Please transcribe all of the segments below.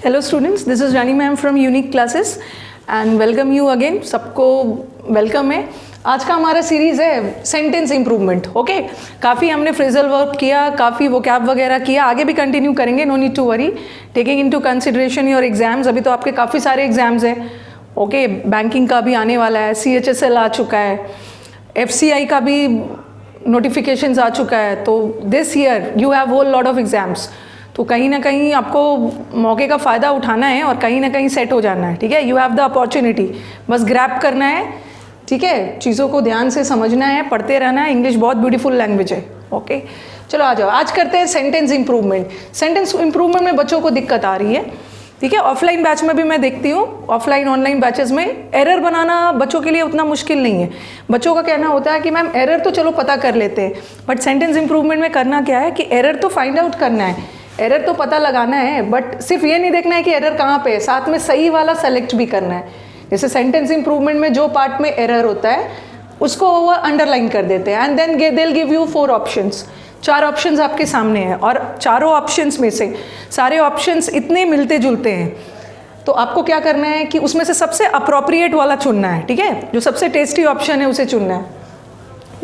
Hello students, this is Rani ma'am from unique classes and welcome you again. सबको welcome है। आज का हमारा सीरीज़ है सेंटेंस इम्प्रूवमेंट। ओके, काफ़ी हमने फ्रेजल वर्क किया, काफ़ी वोकैब वगैरह किया, आगे भी कंटिन्यू करेंगे। No need to worry, taking into consideration your exams. अभी तो आपके काफ़ी सारे एग्जाम्स हैं। ओके, बैंकिंग का भी आने वाला है, CHSL आ चुका है, FCI का भी नोटिफिकेशंस आ चुका है। तो this year you have whole lot of exams. तो कहीं ना कहीं आपको मौके का फ़ायदा उठाना है और कहीं ना कहीं सेट हो जाना है। ठीक है, यू हैव द अपॉर्चुनिटी, बस ग्रैब करना है। ठीक है, चीज़ों को ध्यान से समझना है, पढ़ते रहना है। इंग्लिश बहुत ब्यूटीफुल लैंग्वेज है। ओके, चलो आ जाओ, आज करते हैं सेंटेंस इम्प्रूवमेंट। सेंटेंस इम्प्रूवमेंट में बच्चों को दिक्कत आ रही है। ठीक है, ऑफलाइन बैच में भी मैं देखती हूँ, ऑफलाइन ऑनलाइन बैचेस में एरर बनाना बच्चों के लिए उतना मुश्किल नहीं है। बच्चों का कहना होता है कि मैम एरर तो चलो पता कर लेते हैं, बट सेंटेंस इम्प्रूवमेंट में करना क्या है कि एरर तो फाइंड आउट करना है, एरर तो पता लगाना है, बट सिर्फ ये नहीं देखना है कि एरर कहाँ पे है, साथ में सही वाला सेलेक्ट भी करना है। जैसे सेंटेंस इम्प्रूवमेंट में जो पार्ट में एरर होता है उसको वो अंडरलाइन कर देते हैं and then they will give you 4 options. 4 options आपके सामने हैं और चारों ऑप्शंस में से सारे ऑप्शंस इतने मिलते जुलते हैं, तो आपको क्या करना है कि उसमें से सबसे अप्रोप्रिएट वाला चुनना है। ठीक है, जो सबसे टेस्टी ऑप्शन है उसे चुनना है।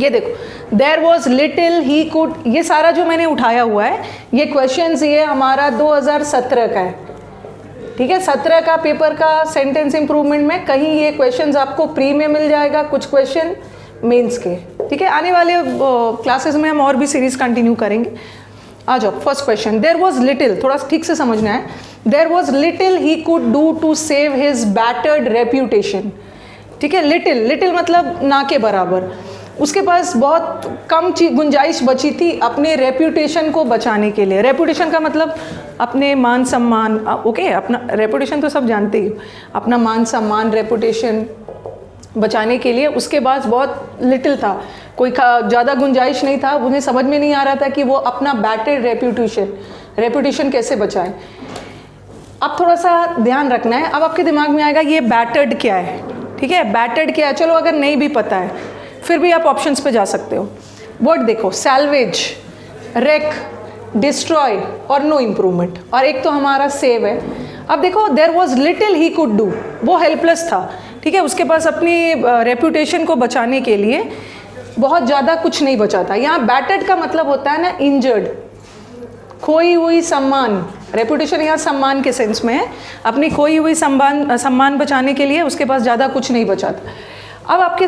ये देखो, there was little he could, ये सारा जो मैंने उठाया हुआ है ये क्वेश्चंस, ये हमारा 2017 का है। ठीक है, 17 का पेपर का सेंटेंस इम्प्रूवमेंट में कहीं ये क्वेश्चंस आपको प्री में मिल जाएगा, कुछ क्वेश्चन मेंस के। ठीक है, आने वाले क्लासेस में हम और भी सीरीज कंटिन्यू करेंगे। आ जाओ, first question, there was little, थोड़ा ठीक से समझना है। There was little he could do to save his battered reputation. ठीक है, लिटिल, लिटिल मतलब ना के बराबर, उसके पास बहुत कम गुंजाइश बची थी अपने रेप्यूटेशन को बचाने के लिए। रेप्यूटेशन का मतलब अपने मान सम्मान। ओके, अपना रेप्यूटेशन तो सब जानते ही, अपना मान सम्मान रेप्यूटेशन बचाने के लिए उसके पास बहुत लिटिल था, कोई ज़्यादा गुंजाइश नहीं था। उन्हें समझ में नहीं आ रहा था कि वो अपना बैटर्ड रेप्यूटेशन कैसे बचाए। अब थोड़ा सा ध्यान रखना है, अब आपके दिमाग में आएगा ये बैटर्ड क्या है। ठीक है, बैटर्ड क्या है, चलो अगर नहीं भी पता है फिर भी आप ऑप्शंस पे जा सकते हो। वर्ड देखो, सैल्वेज, रेक, डिस्ट्रॉय और नो इम्प्रूवमेंट, और एक तो हमारा सेव है। अब देखो, there was little he could do, वो हेल्पलेस था। ठीक है, उसके पास अपनी रेप्यूटेशन को बचाने के लिए बहुत ज़्यादा कुछ नहीं बचा था। यहाँ बैटर्ड का मतलब होता है ना इंजर्ड, खोई हुई सम्मान। रेप्यूटेशन यहाँ सम्मान के सेंस में है, अपनी खोई हुई सम्मान बचाने के लिए उसके पास ज़्यादा कुछ नहीं बचा था। अब आपके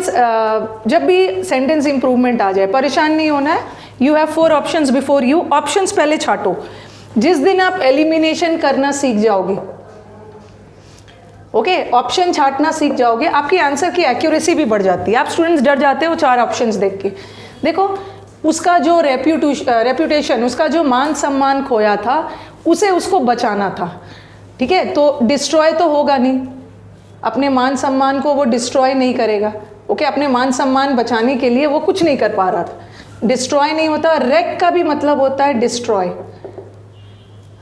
जब भी सेंटेंस इम्प्रूवमेंट आ जाए परेशान नहीं होना है। You have 4 options before you. Options पहले छाटो। जिस दिन आप एलिमिनेशन करना सीख जाओगे, ओके, ऑप्शन छाटना सीख जाओगे, आपकी आंसर की एक्यूरेसी भी बढ़ जाती है। आप स्टूडेंट्स डर जाते हो 4 ऑप्शंस देख के। देखो, उसका जो रेप्यूटेशन, उसका जो मान सम्मान खोया था उसे उसको बचाना था। ठीक है, तो डिस्ट्रॉय तो होगा नहीं, अपने मान सम्मान को वो डिस्ट्रॉय नहीं करेगा। ओके, अपने मान सम्मान बचाने के लिए वो कुछ नहीं कर पा रहा था, डिस्ट्रॉय नहीं होता। रेक का भी मतलब होता है डिस्ट्रॉय,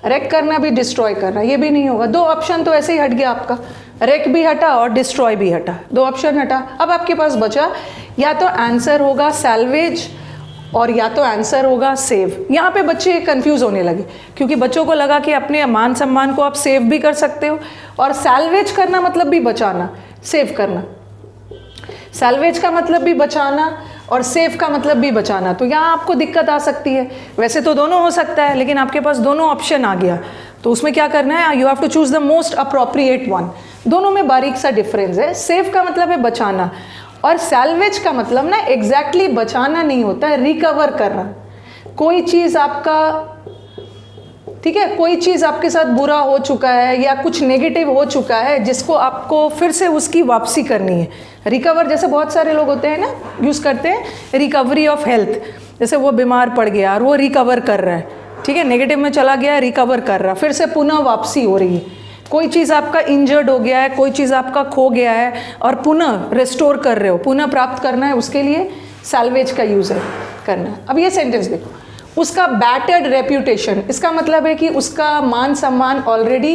रेक करना भी डिस्ट्रॉय करना, ये भी नहीं होगा। 2 ऑप्शन तो ऐसे ही हट गया आपका, रेक भी हटा और डिस्ट्रॉय भी हटा, 2 ऑप्शन हटा। अब आपके पास बचा या तो आंसर होगा सैल्वेज और या तो आंसर होगा सेव। यहाँ पे बच्चे कंफ्यूज होने लगे क्योंकि बच्चों को लगा कि अपने मान सम्मान को आप सेव भी कर सकते हो, और सैल्वेज करना मतलब भी बचाना, सेव करना। सैल्वेज का मतलब भी बचाना और सेव का मतलब भी बचाना, तो यहाँ आपको दिक्कत आ सकती है। वैसे तो दोनों हो सकता है, लेकिन आपके पास दोनों ऑप्शन आ गया, तो उसमें क्या करना है, you have to choose the most appropriate one. दोनों में बारीक सा डिफरेंस है। सेव का मतलब है बचाना और सैल्वेज का मतलब ना एग्जैक्टली बचाना नहीं होता है, रिकवर करना। कोई चीज़ आपका, ठीक है, कोई चीज़ आपके साथ बुरा हो चुका है या कुछ नेगेटिव हो चुका है जिसको आपको फिर से उसकी वापसी करनी है। रिकवर, जैसे बहुत सारे लोग होते हैं ना, यूज़ करते हैं रिकवरी ऑफ हेल्थ। जैसे वो बीमार पड़ गया और वो रिकवर कर रहा है, ठीक है, नेगेटिव में चला गया, रिकवर कर रहा है, फिर से पुनः वापसी हो रही है। कोई चीज़ आपका इंजर्ड हो गया है, कोई चीज़ आपका खो गया है और पुनः रिस्टोर कर रहे हो, पुनः प्राप्त करना है, उसके लिए सैल्वेज का यूज़ है करना। अब ये सेंटेंस देखो, उसका बैटर्ड रेप्यूटेशन, इसका मतलब है कि उसका मान सम्मान ऑलरेडी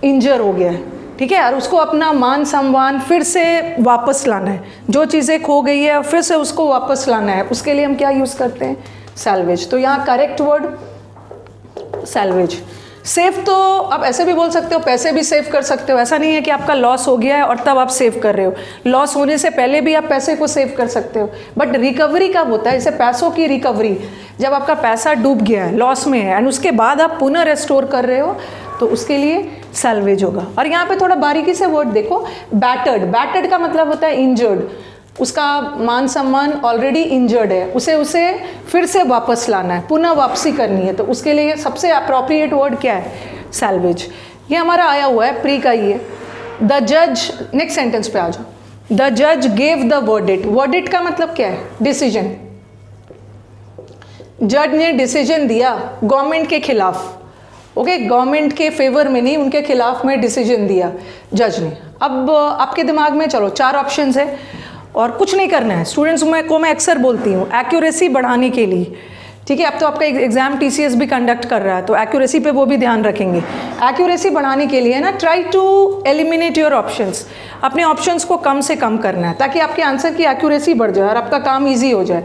इंजर हो गया है। ठीक है, और उसको अपना मान सम्मान फिर से वापस लाना है। जो चीज़ें खो गई है फिर से उसको वापस लाना है, उसके लिए हम क्या यूज़ करते हैं, सैल्वेज। तो यहाँ करेक्ट वर्ड सैल्वेज। सेव तो आप ऐसे भी बोल सकते हो, पैसे भी सेव कर सकते हो। ऐसा नहीं है कि आपका लॉस हो गया है और तब आप सेव कर रहे हो, लॉस होने से पहले भी आप पैसे को सेव कर सकते हो। बट रिकवरी कब होता है? जैसे पैसों की रिकवरी, जब आपका पैसा डूब गया है, लॉस में है, एंड उसके बाद आप पुनः रेस्टोर कर रहे हो, तो उसके लिए सैल्वेज होगा। और यहाँ पे थोड़ा बारीकी से वर्ड देखो, बैटर्ड। बैटर्ड का मतलब होता है इंजर्ड, उसका मान सम्मान ऑलरेडी इंजर्ड है, उसे फिर से वापस लाना है, पुनः वापसी करनी है, तो उसके लिए सबसे अप्रोप्रिएट वर्ड क्या है? सैल्वेज। ये हमारा आया हुआ है, प्री का ही है। द जज, नेक्स्ट सेंटेंस पे आ जाओ। द जज गेव द वर्डिक्ट। वर्डिक्ट का मतलब क्या है? डिसीजन। जज ने डिसीजन दिया गवर्नमेंट के खिलाफ, ओके, गवर्नमेंट के फेवर में नहीं, उनके खिलाफ में डिसीजन दिया जज ने। अब आपके दिमाग में चलो 4 ऑप्शंस है और कुछ नहीं करना है। स्टूडेंट्स को मैं अक्सर बोलती हूँ एक्यूरेसी बढ़ाने के लिए, ठीक है, अब तो आपका एग्जाम टीसीएस भी कंडक्ट कर रहा है, तो एक्यूरेसी पे वो भी ध्यान रखेंगे। एक्यूरेसी बढ़ाने के लिए ना, try to eliminate your options, अपने ऑप्शंस को कम से कम करना है, ताकि आपके आंसर की एक्यूरेसी बढ़ जाए और आपका काम ईजी हो जाए।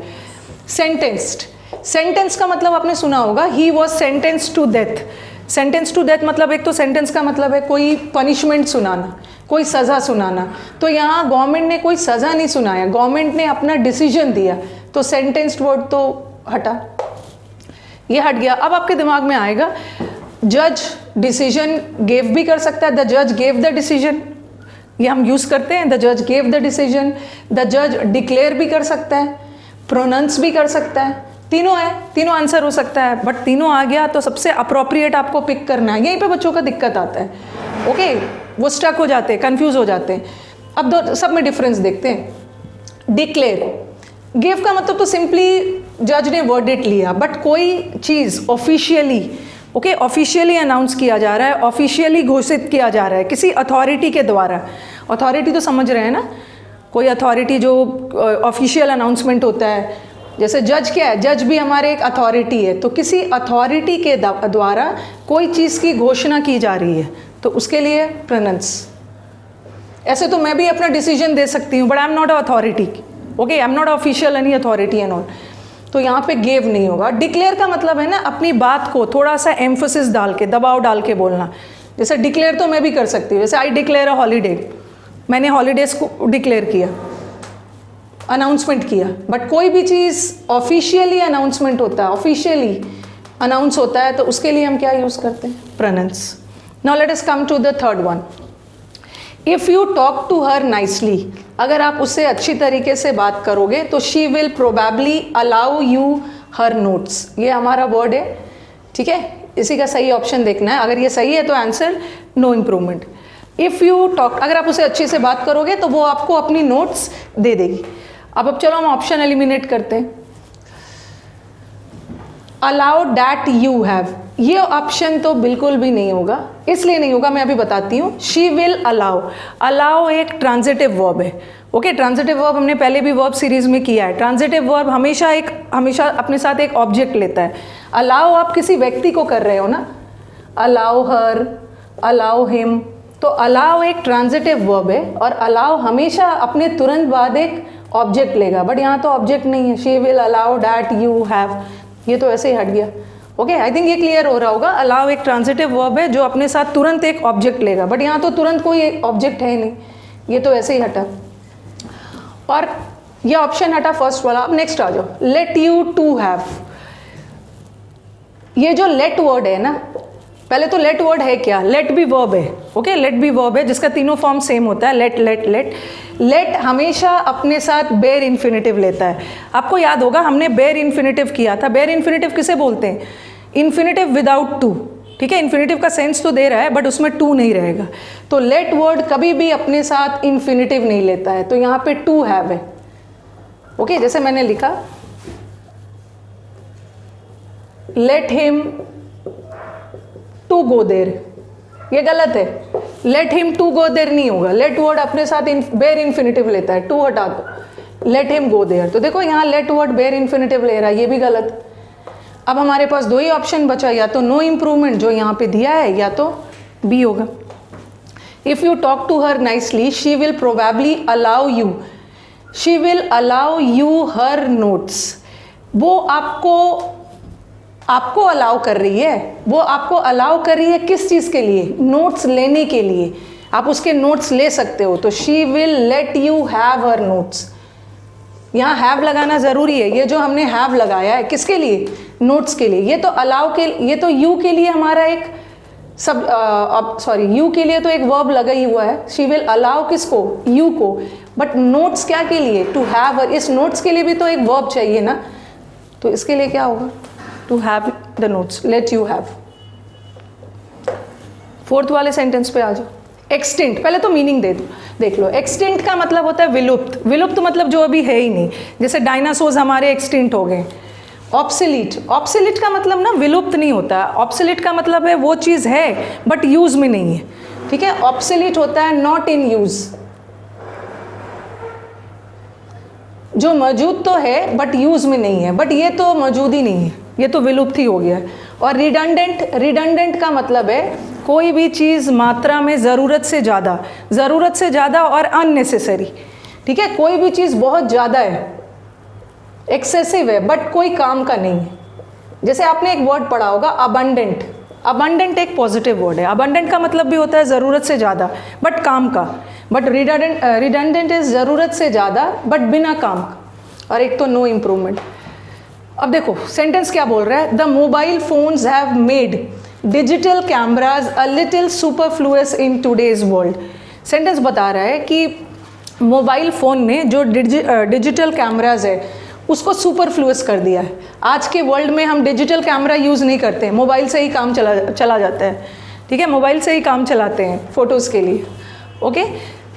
सेंटेंस्ड, सेंटेंस का मतलब आपने सुना होगा, he was sentence to death. Sentence to death मतलब, एक तो सेंटेंस का मतलब है कोई पनिशमेंट सुनाना, कोई सज़ा सुनाना, तो यहाँ गवर्नमेंट ने कोई सज़ा नहीं सुनाया, गवर्नमेंट ने अपना डिसीजन दिया, तो सेंटेंस्ड वर्ड तो हटा, ये हट गया। अब आपके दिमाग में आएगा जज डिसीजन गेव भी कर सकता है, द जज गेव द डिसीजन, ये हम यूज़ करते हैं, द जज गेव द डिसीजन। द जज डिक्लेयर भी कर सकता है, प्रोनाउंस भी कर सकता है, तीनों है, तीनों आंसर हो सकता है, बट तीनों आ गया तो सबसे अप्रोप्रिएट आपको पिक करना है। यहीं पे बच्चों का दिक्कत आता है, ओके, वो स्टक हो जाते हैं, कंफ्यूज हो जाते हैं। अब दो सब में डिफरेंस देखते हैं। डिक्लेयर, गिव का मतलब तो सिंपली जज ने वर्डिक्ट लिया, बट कोई चीज़ ऑफिशियली, ओके, ऑफिशियली अनाउंस किया जा रहा है, ऑफिशियली घोषित किया जा रहा है किसी अथॉरिटी के द्वारा। अथॉरिटी तो समझ रहे हैं ना, कोई अथॉरिटी जो ऑफिशियल अनाउंसमेंट होता है, जैसे जज क्या है? जज भी हमारे एक अथॉरिटी है, तो किसी अथॉरिटी के द्वारा कोई चीज़ की घोषणा की जा रही है, तो उसके लिए प्रोनाउंस। ऐसे तो मैं भी अपना डिसीजन दे सकती हूँ, but I am not a authority, okay, I am not official any authority and all, तो यहाँ पे गेव नहीं होगा। डिक्लेयर का मतलब है ना, अपनी बात को थोड़ा सा एम्फोसिस डाल के, दबाव डाल के बोलना। जैसे डिक्लेयर तो मैं भी कर सकती हूँ, जैसे आई डिक्लेयर अ हॉलीडे, मैंने हॉलीडेज को डिक्लेयर किया, अनाउंसमेंट किया। बट कोई भी चीज़ ऑफिशियली अनाउंसमेंट होता है, ऑफिशियली अनाउंस होता है, तो उसके लिए हम क्या यूज़ करते हैं? Pronounce. Now let us come to the third one. If you talk to her nicely, अगर आप उससे अच्छी तरीके से बात करोगे तो she will probably allow you her notes. ये हमारा वर्ड है, ठीक है, इसी का सही ऑप्शन देखना है। अगर ये सही है तो answer no improvement. If you talk, अगर आप उसे अच्छे से बात करोगे तो वो आपको अपनी नोट्स दे देगी। अब चलो हम ऑप्शन एलिमिनेट करते हैं। अलाउ डैट यू हैव, ये ऑप्शन तो बिल्कुल भी नहीं होगा। इसलिए नहीं होगा, मैं अभी बताती हूँ। शी विल अलाउ, अलाउ एक ट्रांजिटिव वर्ब है, ओके, ट्रांजिटिव वर्ब हमने पहले भी वर्ब सीरीज में किया है। ट्रांजिटिव वर्ब हमेशा अपने साथ एक ऑब्जेक्ट लेता है। अलाउ आप किसी व्यक्ति को कर रहे हो ना, अलाउ हर, अलाउ हिम, तो अलाउ एक ट्रांजिटिव वर्ब है और अलाउ हमेशा अपने तुरंत बाद एक ऑब्जेक्ट लेगा, बट यहाँ तो ऑब्जेक्ट नहीं है। She will allow that you have, ये तो ऐसे ही हट गया, ओके। आई थिंक ये क्लियर हो रहा होगा। अलाउ एक ट्रांजिटिव वर्ब है जो अपने साथ तुरंत एक ऑब्जेक्ट लेगा, बट यहाँ तो तुरंत कोई ऑब्जेक्ट है नहीं, ये तो ऐसे ही हटा और ये ऑप्शन हटा फर्स्ट वाला। अब नेक्स्ट आ जाओ, लेट यू टू हैव। ये जो लेट वर्ड है ना, पहले तो लेट वर्ड है क्या? लेट भी वर्ब है, ओके, लेट भी वर्ब है जिसका तीनों फॉर्म सेम होता है, लेट लेट लेट। लेट हमेशा अपने साथ बेयर इन्फिनेटिव लेता है। आपको याद होगा हमने बेयर इन्फिनेटिव किया था। बेयर इन्फिनेटिव किसे बोलते हैं? इन्फिनेटिव विदाउट टू, ठीक है, इन्फिनेटिव का सेंस तो दे रहा है बट उसमें टू नहीं रहेगा। तो लेट वर्ड कभी भी अपने साथ इन्फिनेटिव नहीं लेता है, तो यहाँ पे टू हैव है, ओके। जैसे मैंने लिखा लेट हिम टू गो देर, ये गलत है। लेट हिम टू गो देर नहीं होगा, लेट वर्ड अपने साथ बेयर इन्फिनेटिव लेता है, टू हटा दो, लेट हिम गो देर। तो देखो यहाँ लेट वर्ड बेयर इन्फिनेटिव ले रहा है, ये भी गलत। अब हमारे पास दो ही ऑप्शन बचा, या तो नो इम्प्रूवमेंट जो यहाँ पे दिया है, या तो बी होगा। If you talk to her nicely she will probably allow you, she will allow you her notes. वो आपको आपको अलाउ कर रही है, वो आपको अलाउ कर रही है किस चीज़ के लिए? नोट्स लेने के लिए। आप उसके नोट्स ले सकते हो, तो she will let you have her notes. यहाँ हैव लगाना ज़रूरी है। ये जो हमने हैव लगाया है किसके लिए? नोट्स के लिए। ये तो अलाउ के, ये तो यू के लिए हमारा एक सब सॉरी यू के लिए तो एक वर्ब लगा ही हुआ है। शी विल अलाउ किसको? यू को। बट नोट्स क्या के लिए? To have. इस नोट्स के लिए भी तो एक वर्ब चाहिए ना, तो इसके लिए क्या होगा? To have the notes, let you have. Fourth वाले सेंटेंस पे आ जाओ। एक्सटिंक्ट, पहले तो मीनिंग देख लो। एक्सटिंक्ट का मतलब होता है विलुप्त। विलुप्त मतलब जो अभी है ही नहीं, जैसे डायनासोर्स हमारे एक्सटिंक्ट हो गए। ऑब्सोलीट, ऑब्सोलीट का मतलब ना विलुप्त नहीं होता। ऑब्सोलीट का मतलब है वो चीज़ है बट यूज में नहीं है, ठीक है। ऑब्सोलीट होता है नॉट इन यूज, जो मौजूद तो है बट यूज में नहीं है, बट ये तो मौजूद ही नहीं है, ये तो विलुप्त ही हो गया है। और रिडंडेंट, रिडंडेंट का मतलब है कोई भी चीज़ मात्रा में ज़रूरत से ज़्यादा और अननेसेसरी, ठीक है। कोई भी चीज़ बहुत ज़्यादा है, एक्सेसिव है, बट कोई काम का नहीं है। जैसे आपने एक वर्ड पढ़ा होगा अबंडेंट। अबंडेंट एक पॉजिटिव वर्ड है। अबंडेंट का मतलब भी होता है ज़रूरत से ज़्यादा बट काम का। बट रिडंडेंट इज ज़रूरत से ज़्यादा बट बिना काम का। और एक तो नो इम्प्रूवमेंट। अब देखो सेंटेंस क्या बोल रहा है? The mobile phones have made digital cameras a little superfluous in today's world. Sentence बता रहा है कि मोबाइल फ़ोन ने जो डिजिटल कैमराज है उसको सुपरफ्लुअस कर दिया है। आज के वर्ल्ड में हम डिजिटल कैमरा यूज़ नहीं करते हैं, मोबाइल से ही काम चला जाता है, ठीक है। मोबाइल से ही काम चलाते हैं फ़ोटोज़ के लिए, ओके।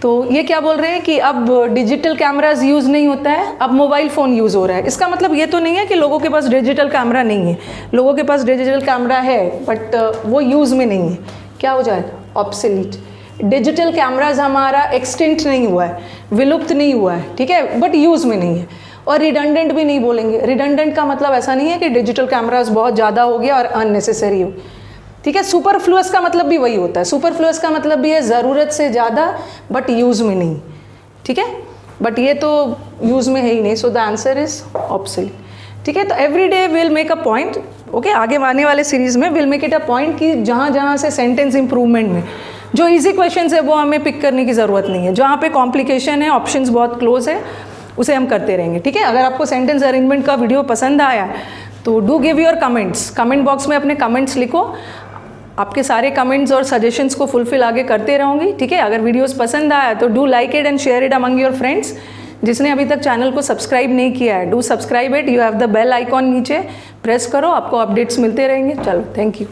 तो ये क्या बोल रहे हैं कि अब डिजिटल कैमराज यूज़ नहीं होता है, अब मोबाइल फ़ोन यूज़ हो रहा है। इसका मतलब ये तो नहीं है कि लोगों के पास डिजिटल कैमरा नहीं है, लोगों के पास डिजिटल कैमरा है बट वो यूज़ में नहीं है। क्या हो जाएगा? ऑब्सोलीट। डिजिटल कैमराज हमारा एक्सटिंक्ट नहीं हुआ है, विलुप्त नहीं हुआ है, ठीक है, बट यूज़ में नहीं है। और रिडंडेंट भी नहीं बोलेंगे। रिडंडेंट का मतलब ऐसा नहीं है कि डिजिटल कैमराज बहुत ज़्यादा हो गया और अननेसेसरी हो, ठीक है। सुपरफ्लुअस का मतलब भी वही होता है। सुपरफ्लुअस का मतलब भी है ज़रूरत से ज़्यादा बट यूज़ में नहीं, ठीक है। बट ये तो यूज़ में है ही नहीं, so the answer is obsolete, ठीक है। तो every day will make a point, okay. आगे आने वाले सीरीज़ में will make it a point कि जहाँ से सेंटेंस इंप्रूवमेंट में जो इजी क्वेश्चन है वो हमें पिक करने की ज़रूरत नहीं है। जहाँ पे कॉम्प्लिकेशन है, ऑप्शंस बहुत क्लोज है, उसे हम करते रहेंगे, ठीक है। अगर आपको सेंटेंस अरेंजमेंट का वीडियो पसंद आया तो do give your comments. Comment box में अपने कमेंट्स लिखो। आपके सारे कमेंट्स और सजेशंस को फुलफिल आगे करते रहूँगी, ठीक है। अगर वीडियोस पसंद आया तो do like it and share it among your friends. जिसने अभी तक चैनल को सब्सक्राइब नहीं किया है, do subscribe it. You have the bell icon नीचे, प्रेस करो, आपको अपडेट्स मिलते रहेंगे। चलो, थैंक यू।